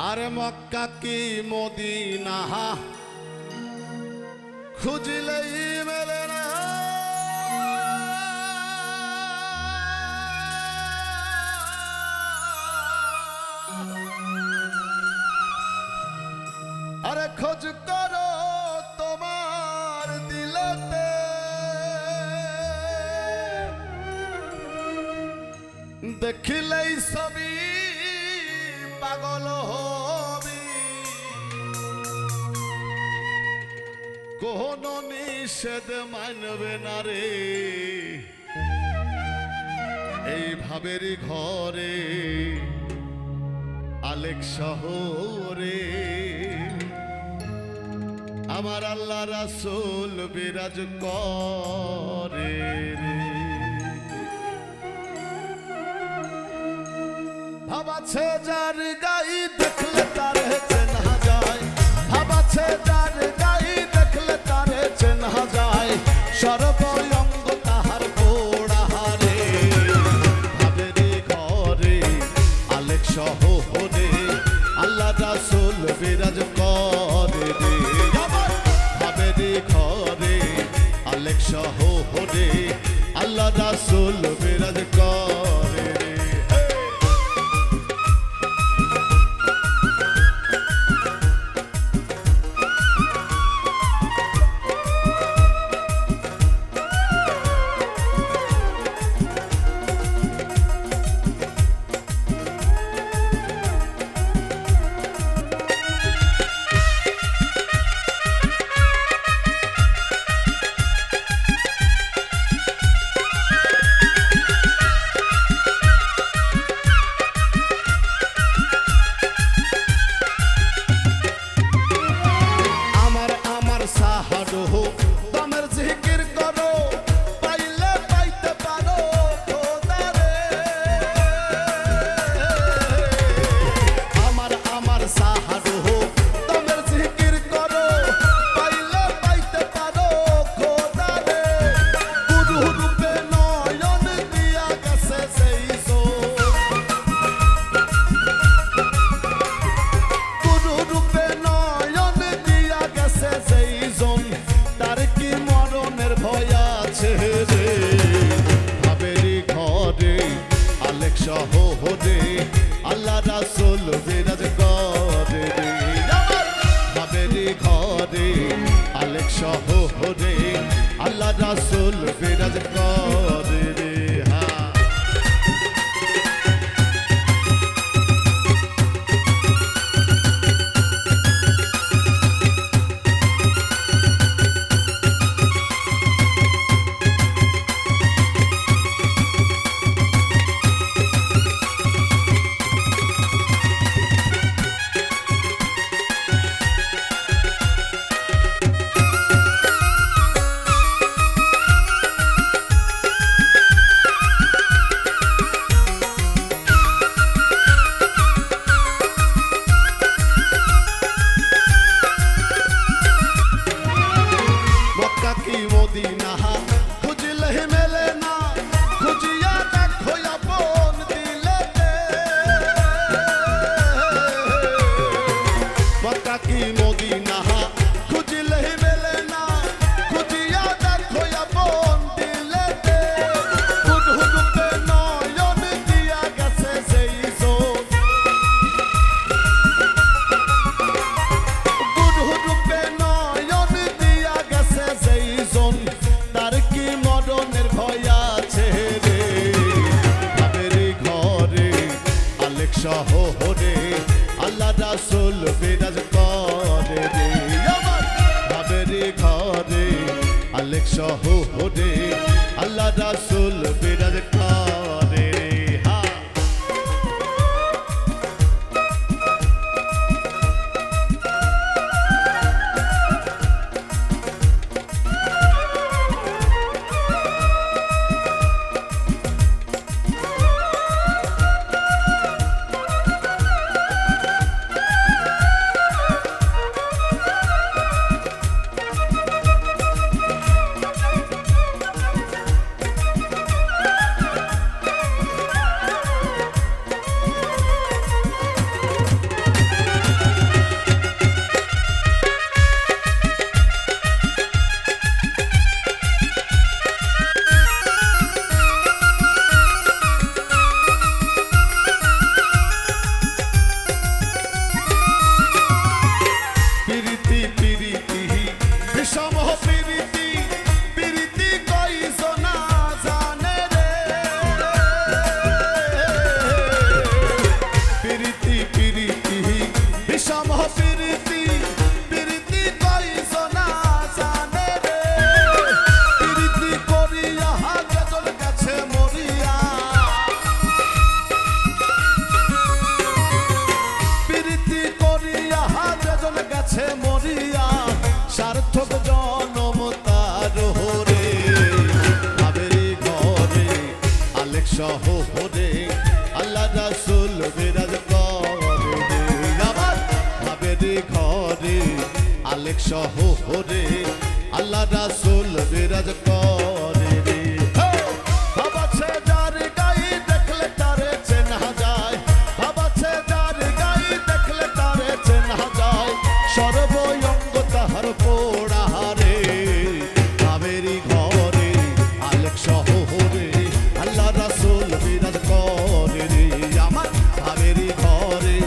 আরে মক্কা কি মদিনা খুঁজলেই মেলে না। আরে খোঁজ করো তোমার দিলতে, দেখিলেই ছবি পাগল হবি। কোন নিষেধ মানবে না রে এই ভাবেরই ঘরে আলেক শহরে। আমার আল্লাহ রাসূল বিরাজ করে রে। ভাবাছে যার গাই দেখলে তার চেনা যায়, ভাবাছে যার গাই দেখলে তার চেনা যায়। সর্বঙ্গ তাহার পোড়া রে ভাবেরি ঘরে আলেক শহরে আল্লাহ রাসূল বিরাজ করে রে। ভাবেরি ঘরে আলেক শহরে আল্লাহ রাসূল বিরাজ করে রে। শহরে আল্লাহ রাসূল বিরাজ করে রে। ভাবেরি ঘরে আলেক শহরে আল্লাহ রাসূল বিরাজ করে রে। শহরে আল্লাহ রাসূল বিরাজ করে রে। ভাবেরি ঘরে আলেক শহরে আল্লাহ রাসূল বিরাজ করে রে। শহরে আল্লাহ রাসূল বিরাজ করে রে আমার ভাবেরি ঘরে আলেক শহরে আল্লাহ রাসূল বিরাজ করে রে ভাবাছে যার গায়ে দেখলে তারে চেনা যায় ভাবাছে যার গায়ে দেখলে তারে চেনা যায় সর্বঙ্গ তাহার পোড়া রে ভাবেরি ঘরে আলেক শহরে আল্লাহ রাসূল বিরাজ করে রে আমার ভাবেরি ঘরে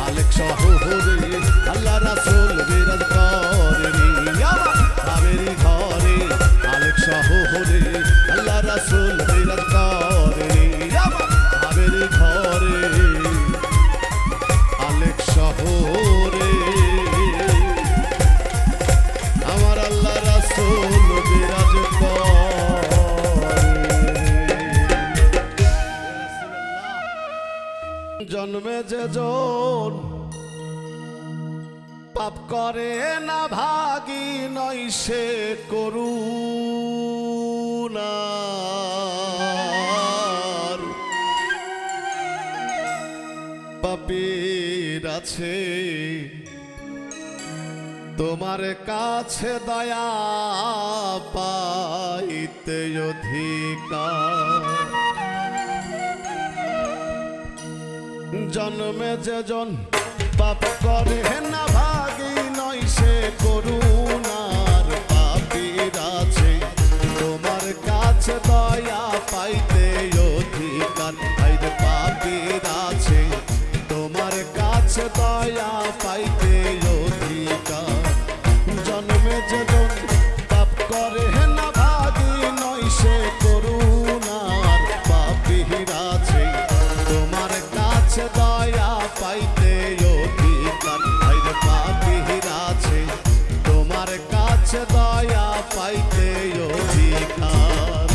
আলেক শহরে আল্লাহ রাসূল বিরাজ করে রে আমার ভাবেরি ঘরে আলেক শহরে আল্লাহ রাসূল বিরাজ করে রে আমার ভাবেরি ঘরে আলেক শহরে আমার আল্লাহ রাসূল বিরাজ করে জন্মে যে জন পাপ করে না ভাগী নয় সে করুণার পাপীর আছে তোমার কাছে দয়া পাইতে অধিকার জন্মে যে জন পাপ করে না ভাগী নয় সে করুণার পাপীর আছে তোমার কাছে দয়া পাইতে অধিকার আইরে পাপীর আছে তোমার কাছে দয়া পাইতে অধিকার জন্মে যে জন পাপ করে না ভাগী নয় সে করুণার পাপীর আছে তোমার কাছে দয়া পাইতে অধিকার আইরে পাপীর আছে তোমার কাছে দয়া পাইতে অধিকার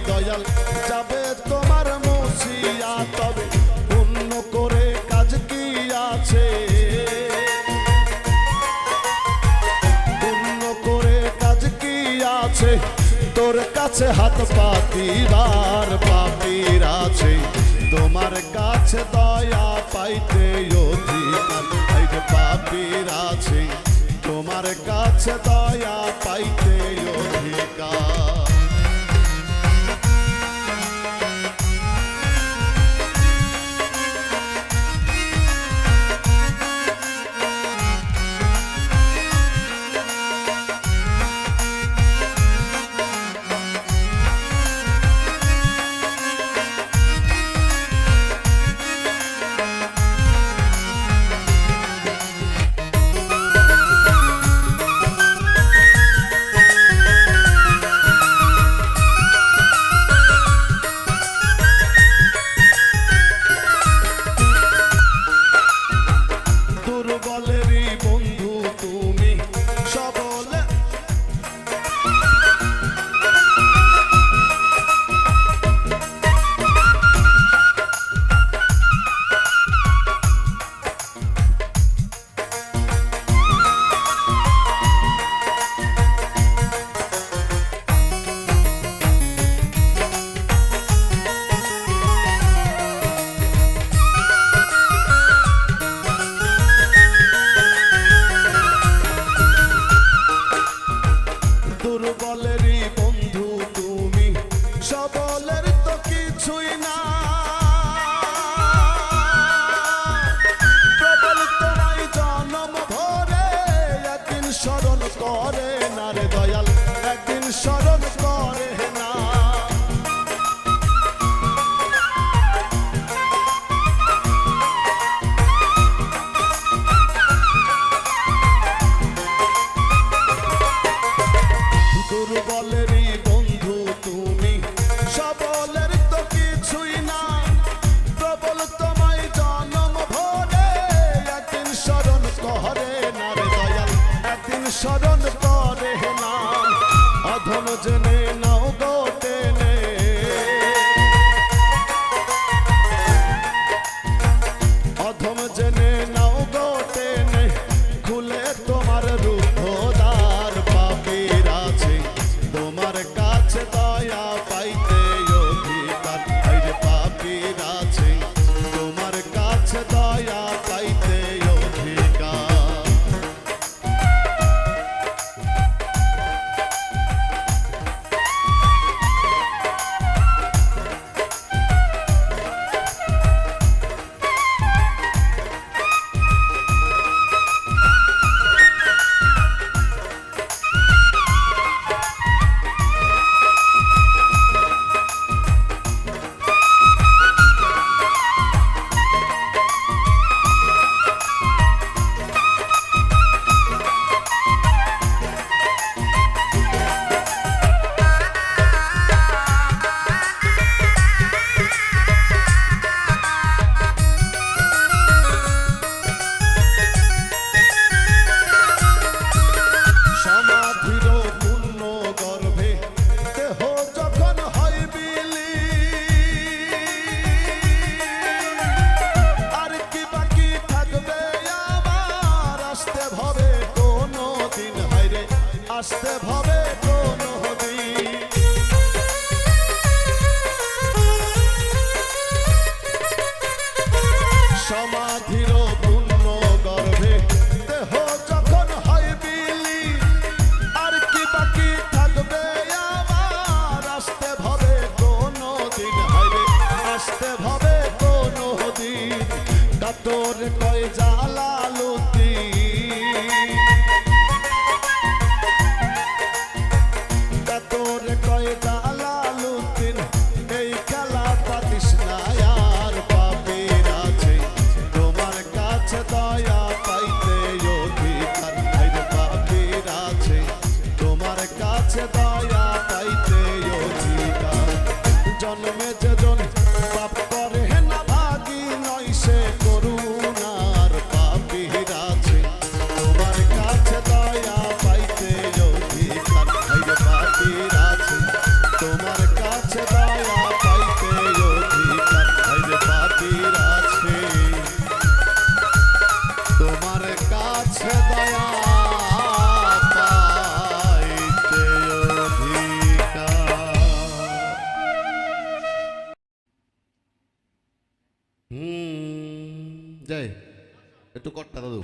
দয়াল যাবে তোমার মুছিয়া তবে পুণ্য করে কাজ কি আছে পুণ্য করে কাজ কি আছে তোর কাছে হাত পাতিবার পাপীর আছে তোমার কাছে দয়া পাইতে অধিকার আইরে পাপীর আছে তোমার কাছে দয়া পাইতে অধিকার স্মরণ করে না অধম জেনে নাও গো টেনে অধম জেনে নাও গো টেনে খুলে তোমার রুদ্ধদ্বার পাপীর আছে তোমার কাছে দয়া পাইতে অধিকার আইরে পাপীর আছে তোমার কাছে দয়া পাইতে অধিকার আসতে ভবে কোনো দিন সমাধির পূর্ণ গর্ভে দেহ যখন হয় বিলি আর কি বাকি থাকবে আমার আসতে ভবে কোনো দিন হাইরে আসতে ভবে কোনো দিন কাতর কয় জালালুদ্দিন দয়া পাইতে অধিকার জন্মে যেজন পাপ করে না ভাগী নয় সে করুণার পাপীর আছে তোমার কাছে দয়া পাইতে অধিকার হাইরে পাপীর আছে তোমার কাছে দয়া পাইতে অধিকার হাইরে পাপীর আছে তোমার কাছে দয়া জয় একটু কট্টা দাদু